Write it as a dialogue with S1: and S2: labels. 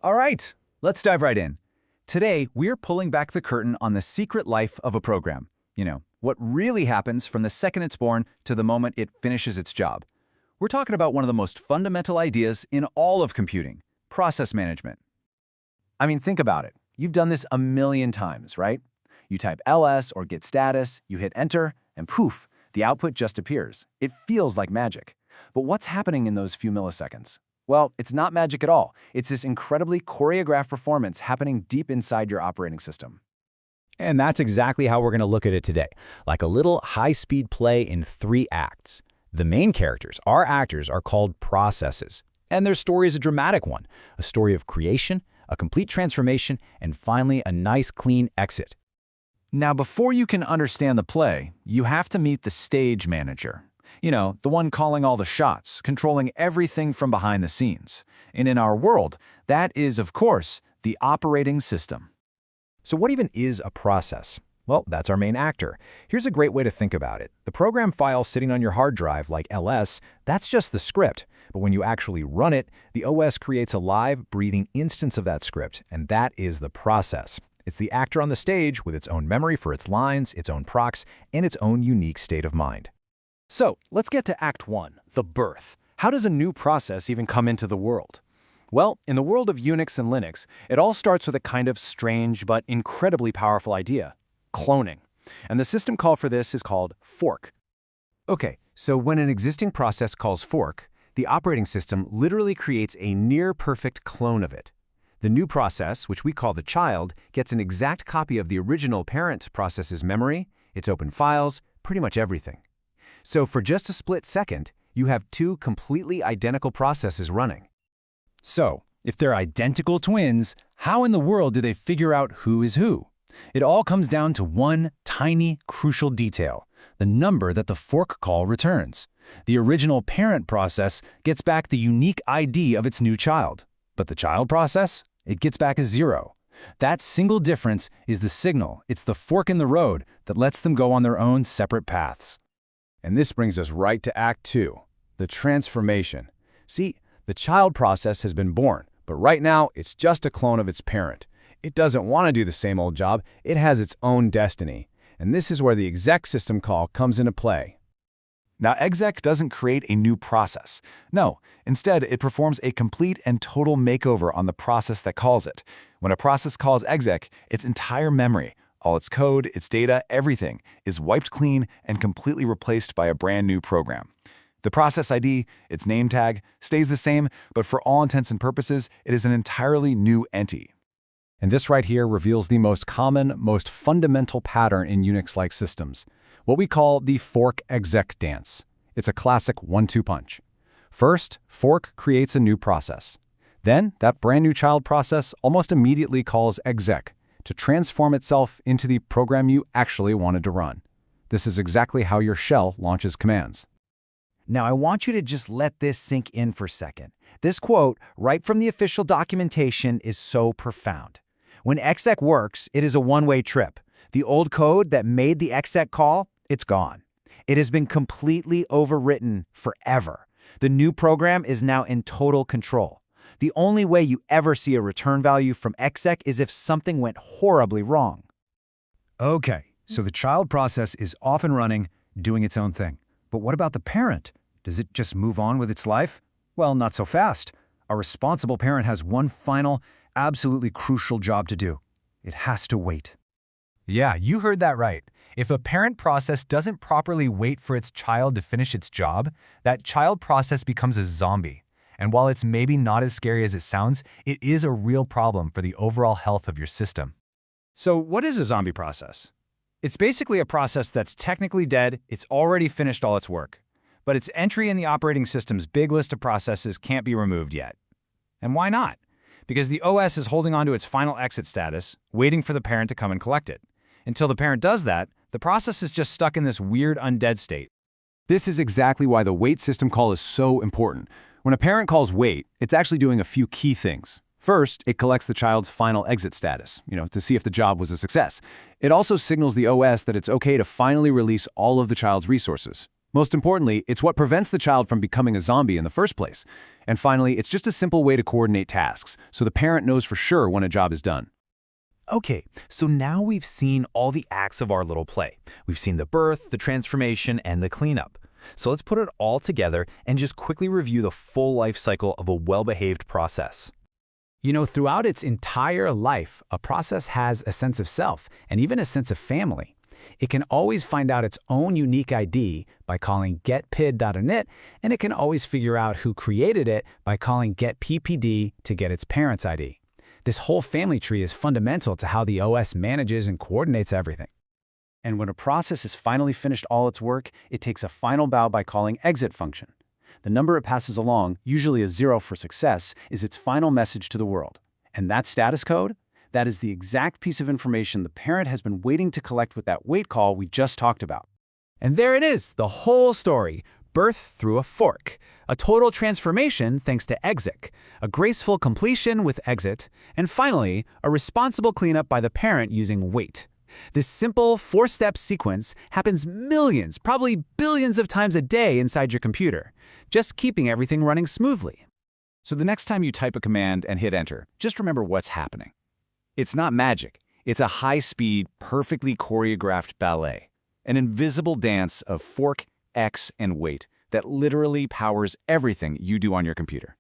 S1: All right, let's dive right in. Today, we're pulling back the curtain on the secret life of a program. What really happens from the second it's born to the moment it finishes its job. We're talking about one of the most fundamental ideas in all of computing, process management. I mean, think about it. You've done this a million times, right? You type ls or get status, you hit enter, and poof, the output just appears. It feels like magic. But what's happening in those few milliseconds? Well, it's not magic at all. It's this incredibly choreographed performance happening deep inside your operating system.
S2: And that's exactly how we're going to look at it today, like a little high-speed play in 3 acts. The main characters, our actors, are called processes. And their story is a dramatic one, a story of creation, a complete transformation, and finally a nice clean exit.
S1: Now, before you can understand the play, you have to meet the stage manager. The one calling all the shots, controlling everything from behind the scenes. And in our world, that is, of course, the operating system.
S2: So what even is a process? Well, that's our main actor. Here's a great way to think about it. The program file sitting on your hard drive, like ls, that's just the script. But when you actually run it, the OS creates a live, breathing instance of that script, and that is the process. It's the actor on the stage with its own memory for its lines, its own procs, and its own unique state of mind.
S3: So, let's get to Act 1, the birth. How does a new process even come into the world? Well, in the world of Unix and Linux, it all starts with a kind of strange but incredibly powerful idea: cloning. And the system call for this is called fork.
S4: Okay, so when an existing process calls fork, the operating system literally creates a near-perfect clone of it. The new process, which we call the child, gets an exact copy of the original parent process's memory, its open files, pretty much everything. So for just a split second, you have 2 completely identical processes running.
S1: So, if they're identical twins, how in the world do they figure out who is who? It all comes down to one tiny, crucial detail: the number that the fork call returns. The original parent process gets back the unique ID of its new child. But the child process? It gets back a 0. That single difference is the signal. It's the fork in the road that lets them go on their own separate paths.
S4: And this brings us right to Act 2, the transformation. See, the child process has been born, but right now it's just a clone of its parent. It doesn't want to do the same old job. It has its own destiny. And this is where the exec system call comes into play.
S5: Now, exec doesn't create a new process. No, instead, it performs a complete and total makeover on the process that calls it. When a process calls exec, its entire memory, all its code, its data, everything, is wiped clean and completely replaced by a brand new program. The process ID, its name tag, stays the same, but for all intents and purposes, it is an entirely new entity.
S4: And this right here reveals the most common, most fundamental pattern in Unix-like systems, what we call the fork exec dance. It's a classic 1-2 punch. First, fork creates a new process. Then, that brand new child process almost immediately calls exec to transform itself into the program you actually wanted to run. This is exactly how your shell launches commands.
S1: Now, I want you to just let this sink in for a second. This quote, right from the official documentation, is so profound. When exec works, it is a one-way trip. The old code that made the exec call, it's gone. It has been completely overwritten forever. The new program is now in total control. The only way you ever see a return value from exec is if something went horribly wrong.
S6: Okay, so the child process is off and running, doing its own thing. But what about the parent? Does it just move on with its life? Well, not so fast. A responsible parent has one final, absolutely crucial job to do. It has to wait.
S7: Yeah, you heard that right. If a parent process doesn't properly wait for its child to finish its job, that child process becomes a zombie. And while it's maybe not as scary as it sounds, it is a real problem for the overall health of your system.
S3: So what is a zombie process? It's basically a process that's technically dead, it's already finished all its work. But its entry in the operating system's big list of processes can't be removed yet. And why not? Because the OS is holding on to its final exit status, waiting for the parent to come and collect it. Until the parent does that, the process is just stuck in this weird undead state.
S4: This is exactly why the wait system call is so important. When a parent calls wait, it's actually doing a few key things. First, it collects the child's final exit status, to see if the job was a success. It also signals the OS that it's okay to finally release all of the child's resources. Most importantly, it's what prevents the child from becoming a zombie in the first place. And finally, it's just a simple way to coordinate tasks, so the parent knows for sure when a job is done.
S2: Okay, so now we've seen all the acts of our little play. We've seen the birth, the transformation, and the cleanup. So let's put it all together and just quickly review the full life cycle of a well-behaved process.
S3: You know, throughout its entire life, a process has a sense of self and even a sense of family. It can always find out its own unique ID by calling getpid.init, and it can always figure out who created it by calling getppd to get its parent's ID. This whole family tree is fundamental to how the OS manages and coordinates everything.
S1: And when a process has finally finished all its work, it takes a final bow by calling exit function. The number it passes along, usually a 0 for success, is its final message to the world. And that status code? That is the exact piece of information the parent has been waiting to collect with that wait call we just talked about.
S3: And there it is, the whole story. Birth through a fork, a total transformation thanks to exec, a graceful completion with exit, and finally, a responsible cleanup by the parent using wait. This simple 4-step sequence happens millions, probably billions of times a day inside your computer, just keeping everything running smoothly.
S1: So the next time you type a command and hit enter, just remember what's happening. It's not magic. It's a high-speed, perfectly choreographed ballet, an invisible dance of fork, X, and wait that literally powers everything you do on your computer.